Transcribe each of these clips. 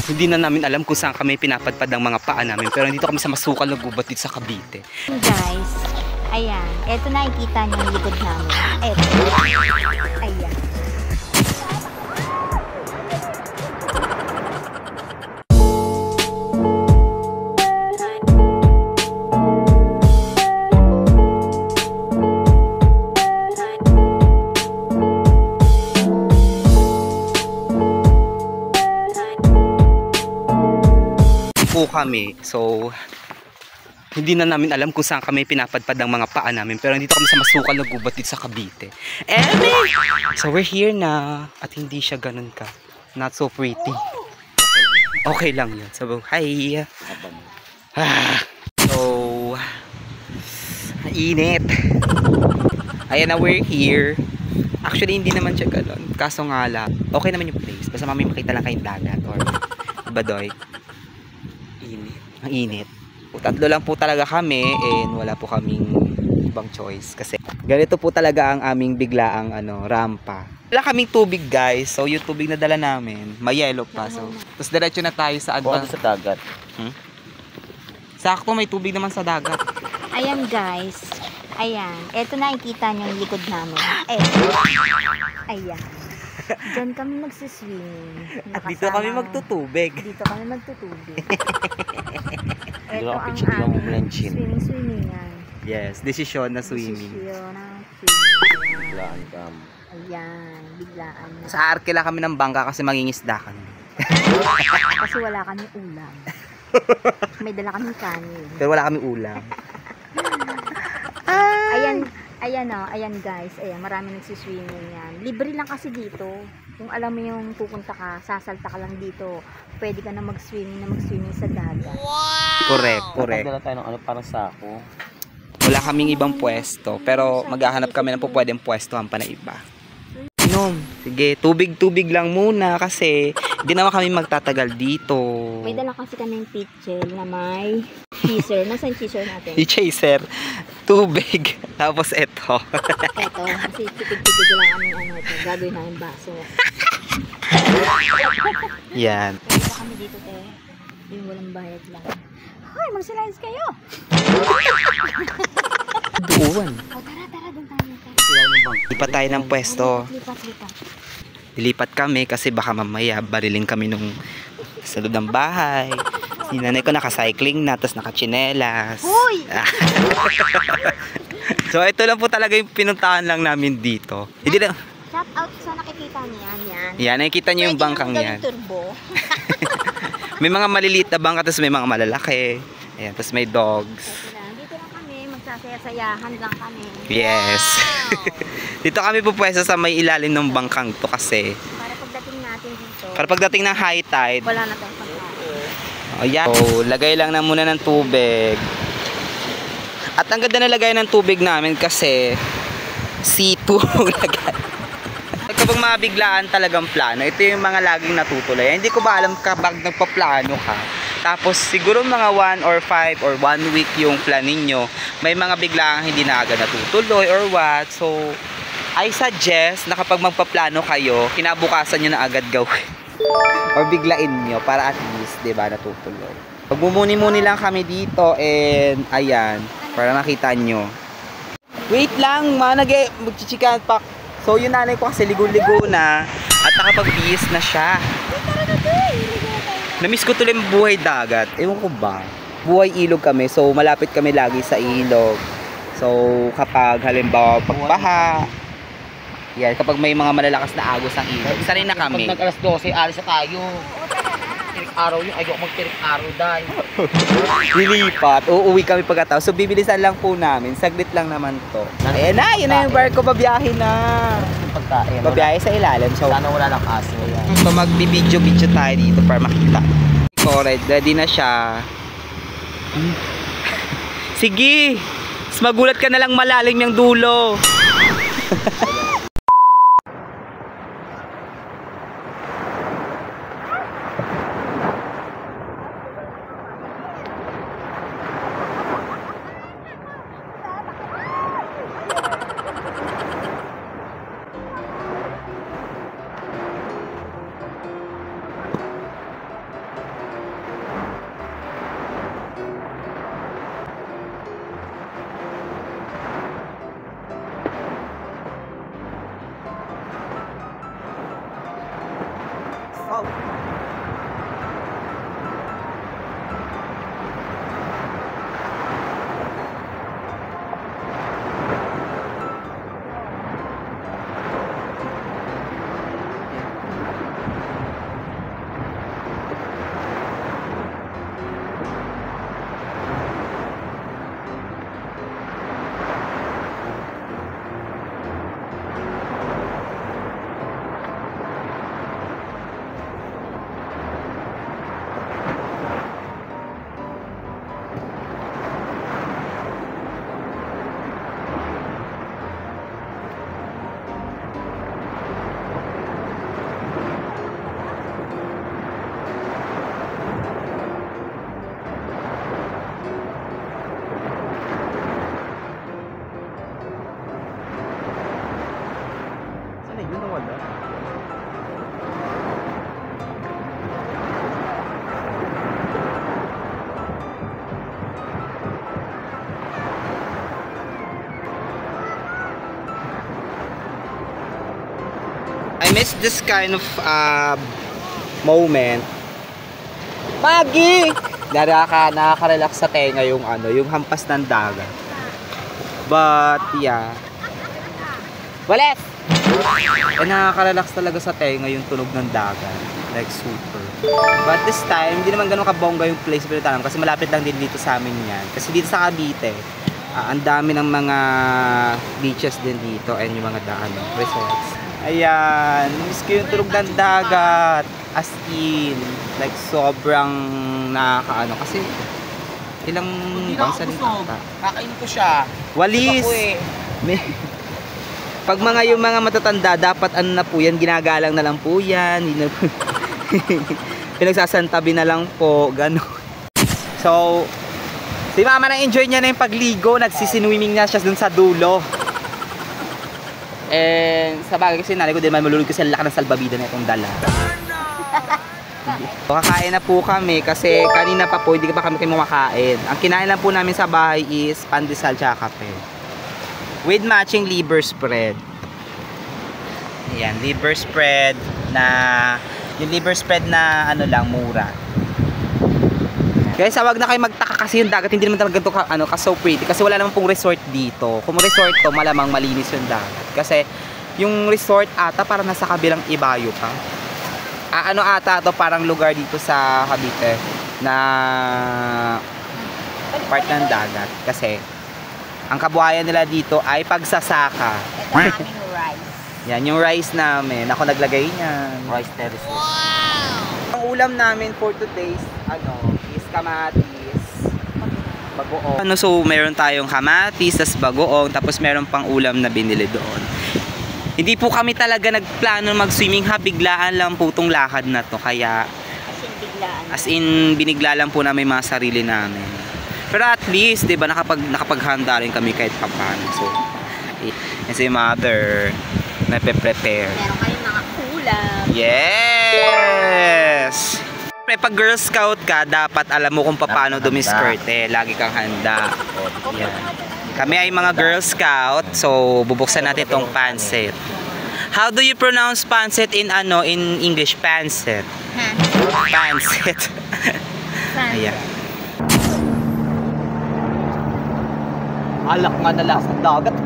Hindi na namin alam kung saan kami pinapadpad ang mga paa namin. Pero nandito kami sa masukal na gubat dito sa Cavite. Guys, ayan. Eto nakikita niyo yung likod namin. Eto. Ayan. Kami. So, hindi na namin alam kung saan kami pinapadpad ang mga paa namin. Pero nandito kami sa masukal na gubat dito sa Cavite. So, we're here na. At hindi siya ganun ka. Not so pretty. Okay lang yun. So, hi! So, init. Ayan na, we're here. Actually, hindi naman siya ganun. Kaso nga lang, okay naman yung place. Basta mamay makita lang kayong dagat. Or, badoy. Ang init. Tatlo lang po talaga kami and wala po kaming ibang choice kasi ganito po talaga ang aming biglaang rampa. Wala kaming tubig guys. So yung tubig na dala namin, may yellow pa. So tapos diretso na tayo sa sa dagat. Sakto may tubig naman sa dagat. Ayan guys. Ayan. Eto nakikita niyo yung likod namin. Eto. Ayan. Diyan kami magsiswimming. At dito kami magtutubig. Dito kami magtutubig. Ito ang aming swimming-swimmingan. Yes, desisyon na swimming. Desisyon na swimming. Biglaan kam. Ayan, biglaan na. Sa arke lang kami ng bangka kasi mangingisda kami. Kasi wala kami ulam. May dala kaming kanin. Pero wala kami ulam. Ayan guys, ayan, marami nagsiswimming yan. Libre lang kasi dito. Kung alam mo yung pupunta ka, sasalta ka lang dito, pwede ka na mag-swimming sa dagat. Wow! Correct. Nagdala tayo ng parang sako. Wala kaming ibang pwesto, pero maghahanap kami ng pwedeng pwestohan pa na iba. Sige, tubig lang muna kasi hindi naman kami magtatagal dito. May dala kasi kaming pitchel na may chaser. Nasaan yung chaser natin? Yung chaser, tubig, tapos eto. Eto, kasi tipid-tipid lang aming ito. Gagawin namin baso. Yan. Dito kami dito, te. Yung walang bayad lang. Hoy, magsilayas kayo! Doon. O, tara, doon tayo. Lipat tayo ng pwesto. Lipat. Dilipat kami kasi baka mamaya bariling kami nung sa loob ng bahay. Si nanay ko naka-cycling na, tapos naka-chinelas. Hoy! So ito lang po talaga yung pinuntahan lang namin dito. Hindi na. Shout out sa nakikita niyan, yan. Yan, nakikita niyo yung bangkang yan. Turbo. May mga maliliit na bangka, tapos may mga malalaki. Ayan, tapos may dogs. Dito lang kami, magsasaya-sayahan lang kami. Yes. Wow. Dito kami pupwesto sa may ilalim ng bangkang to kasi. Para pagdating natin dito. Para pagdating ng high tide. Wala na tayong pagkain. Ayan. So, lagay lang na muna ng tubig. At ang ganda na lagay ng tubig namin kasi C2 lagay. Kapag mabiglaan talagang plano, ito yung mga laging natutuloy. Hindi ko ba alam kapag nagpaplano ka. Tapos siguro mga 1 or 5 or 1 week yung plan ninyo, may mga biglaan hindi na agad natutuloy or what. So, I suggest na kapag magpaplano kayo, kinabukasan nyo na agad gawin. Or biglain nyo para at least, diba, natutuloy. Magmumuni-muni lang kami dito and ayan, para makita nyo. Wait lang, magchichikan pa. So yung nanay ko kasi ligo-ligo na at nakapag-bihis na siya. Namiss ko tuloy yung buhay dagat. Ewan ko ba? Buhay ilog kami, so malapit kami lagi sa ilog. So kapag halimbawa pagbaha, yan, kapag may mga malalakas na agos ang ilog, sanay na kami. Pag nag-alas 12, alis na tayo. Tirik araw yung ayoko magtirik araw dahil. Lilipat, uuwi kami pagkatapos. So bibilisan lang po namin, saglit lang naman to. Ayan na, yun na yung barko, babiyahe na. Pagkain. Babiyahe sa ilalim. So sana wala ng aso. So magbibidyo-video tayo dito para makita. Correct, ready na siya. Sige, magulat ka na lang malalim yung dulo. I miss this kind of moment. Maggie! Nakaka-relax sa tenga yung yung hampas ng dagat. But yeah. Walet! Nakaka-relax talaga sa tenga yung tunog ng dagat. Like super. But this time, hindi naman ganun kabongga yung place pinuntahan kasi malapit lang din dito sa amin yan. Kasi dito sa Cavite, ang dami ng mga beaches din dito and yung mga resorts. Ayan, miss ko yung tunog ng dagat. As in, like sobrang nakakaano kasi ilang bangsa din ata. Kakain ko siya. Walis! Pag yung mga matatanda, dapat na po yan, ginagalang na lang po yan. Pinagsasantabi na lang po, gano'n. So, si mama na-enjoy niya na yung pagligo, nagsisinwimming na siya dun sa dulo. And sa bagay kasi nanay ko din man malulog kasi laki ng salbabida na itong dala. Kakain na po kami kasi kanina pa po hindi pa kami kumakain. Ang kinain lang po namin sa bahay is pandesal tsaka kape. With matching liver spread. Ayan, liver spread na yung liver spread na lang mura. Guys, wag na kayo magtaka kasi yung dagat hindi naman talaga ganito ka so pretty kasi wala naman pong resort dito. Kung resort to, malamang malinis yung dagat. Kasi yung resort ata parang nasa kabilang ibayo pa. Ata to parang lugar dito sa Cavite na part ng dagat kasi ang kabuhayan nila dito ay pagsasaka. Ito aming rice. Yan yung rice namin. Ako naglagay niyan. Rice terrace. Wow! Ang ulam namin for today's is kamatis, bagoong. So meron tayong kamatis, tas bagoong, tapos meron pang ulam na binili doon. Hindi po kami talaga nagplano mag-swimming biglaan lang po itong lakad na to. Kaya, as in, binigla lang po namin mga sarili namin. Pero at least, di ba, nakapaghanda rin kami kahit paano. So, yan si mother, nape-prepare. Meron kayong mga ulam. Yes! Pag Girl Scout ka, dapat alam mo kung paano dumiskerte. Lagi kang handa. Yan. Kami ay mga Girl Scout, so bubuksan natin itong pancit. How do you pronounce pancit in English? Pancit. Pancit. Ayan. Alak nga na lasa dagat.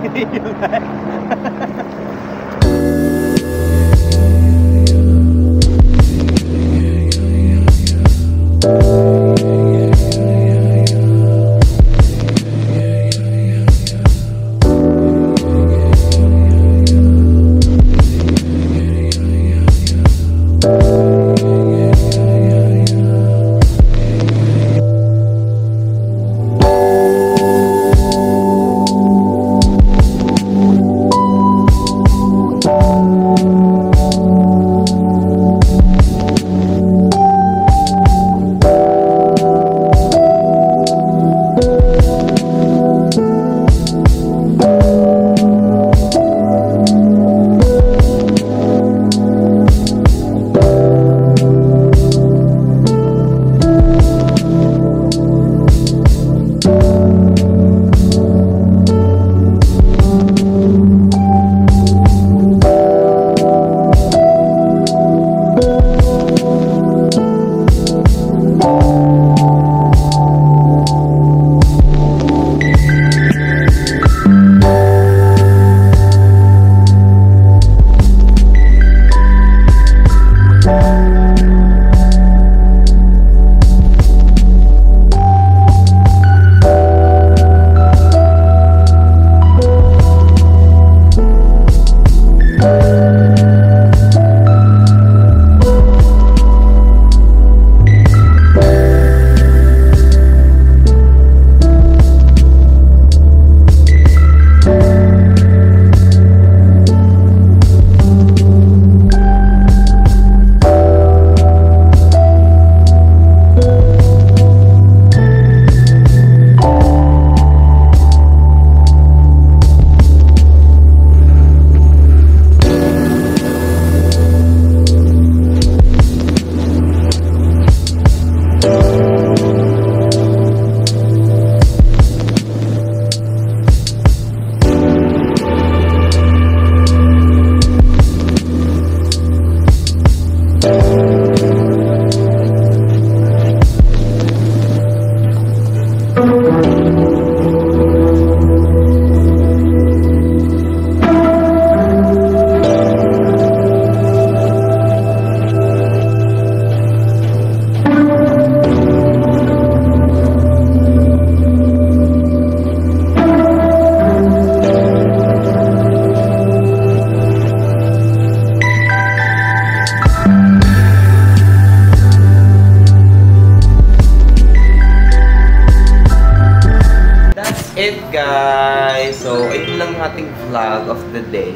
it, guys. So, ito lang yung ating vlog of the day.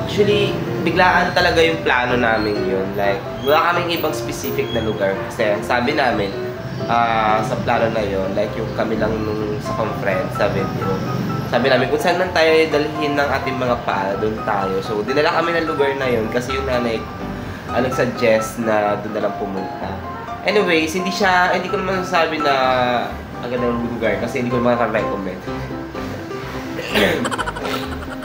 Actually, biglaan talaga yung plano namin yun. Like, wala kaming ibang specific na lugar. Kasi sabi namin, sa plano na yun, like yung kami lang nung sa conference, sabi namin kung saan man tayo dalhin ng ating mga paa, doon tayo. So, dinala kami ng lugar na yun kasi yung nanay ko nag-suggest na doon na lang pumunta. Anyways, hindi ko naman sabi na ang ganda ng lugar kasi hindi ko naman recommend.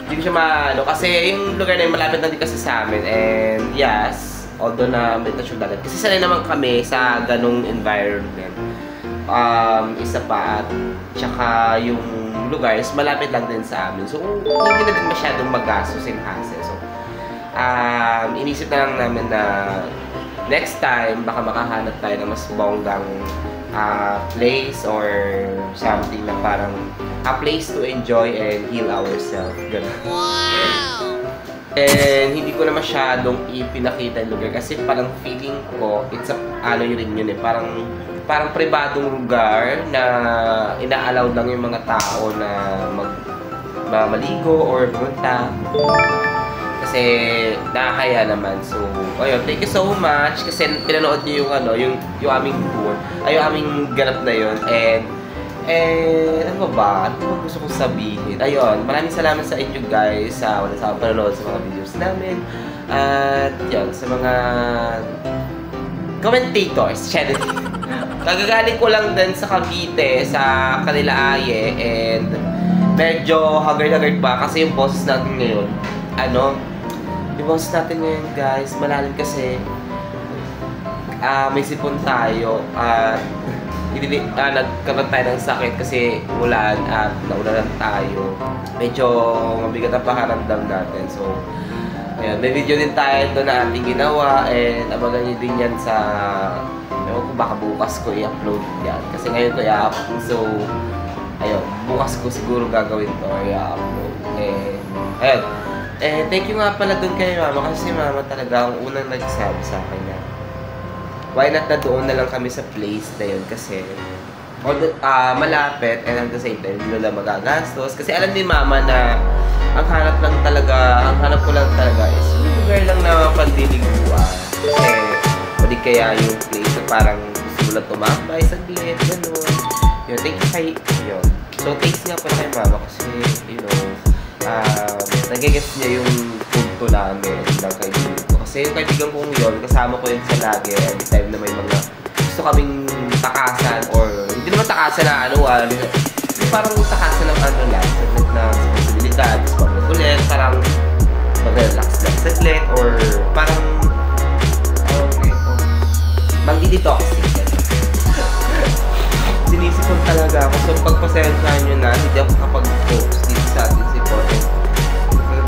Hindi ko siya maano kasi yung lugar na yun malapit na din kasi sa amin. And yes, although na may siya dagat. Kasi sanay naman kami sa ganong environment. Isa pa at tsaka yung lugar is malapit lang din sa amin. So, hindi na din masyadong magastos in hassle. So, inisip na lang namin na next time, baka makahanap tayo ng mas bonggang place or something na parang a place to enjoy and heal ourselves. Ganun. Wow! And hindi ko na masyadong ipinakita yung lugar kasi parang feeling ko, it's a, rin yun eh, parang pribadong lugar na ina-allow lang yung mga tao na maligo or pumunta. Kasi nakakaya naman. So, ayun, thank you so much kasi pinanood niyo yung yung aming tour, yung aming ganap na yun. And ano ba? Ano ba gusto kong sabihin? Ayun, maraming salamat sa inyo guys sa wala sa panonood sa mga videos namin. At yun, sa mga commentators, channel. Kagagaling ko lang din sa Cavite, sa kanila Aye, and medyo haggard-haggard pa kasi yung boses natin ngayon, yung boses natin ngayon guys, malalim kasi may sipon tayo at nagkaroon tayo ng sakit kasi ulan at naulanan tayo. Medyo mabigat ang pakiramdam natin. So, ayun, may video din tayo doon na ating ginawa and abangan nyo din yan sa ewan ko, baka bukas ko i-upload yan. Kasi ngayon ko i-upload. So, ayun, bukas ko siguro gagawin to or i-upload. Ayun. Thank you nga pala doon kay mama kasi mama talaga ang unang nagsabi sa akin na why not na doon na lang kami sa place na yun kasi malapit and at the same time hindi na magagastos kasi alam ni mama na ang hanap ko lang talaga is yung lugar lang na pandiliguan kasi o di kaya yung place na parang gusto mo lang tumambay saglit, gano'n yun, thank you kay yun. So thanks nga pala kay mama kasi nagigets niya yung punto namin ng kaibigan ko. Kasi yung kaibigan kong yun, kasama ko yun sa lagi every time na may mga gusto kaming takasan or hindi naman takasan na yung parang takasan ng lang, saglit na responsibilidad, pag ulit, parang mag-relax lang saglit or parang mag-detoxing. Sinisipon talaga ako. So pagpasensyahan nyo na, hindi ako kapag-focus dito sa ating sipon.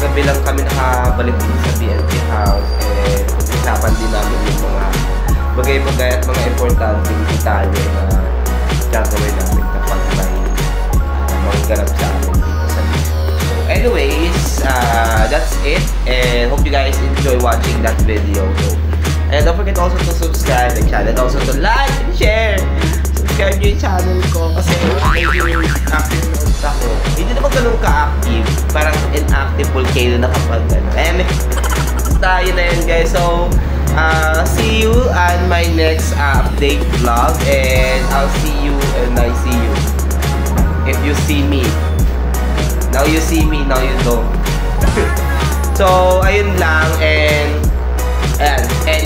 Gabi lang kami nakabalik din sa BNP house and pag-usapan din namin yung mga bagay-bagay at mga importanteng detalye na gagawin namin kapag may mga ganap sa amin dito sa video. So anyways, that's it and hope you guys enjoy watching that video. And don't forget also to subscribe the channel, also to like and share. Subscribe nyo yung channel ko kasi medyo active na ako. Hindi naman ganun ka-active. Parang inactive volcano na kapag tayo na yun guys. So, see you on my next update vlog and I'll see you and I see you. If you see me. Now you see me, now you don't. So, ayun lang and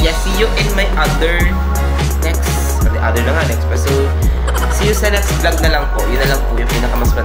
yeah, see you in my next episode. See you sa next vlog na lang po. Yun na lang po yung pinakamas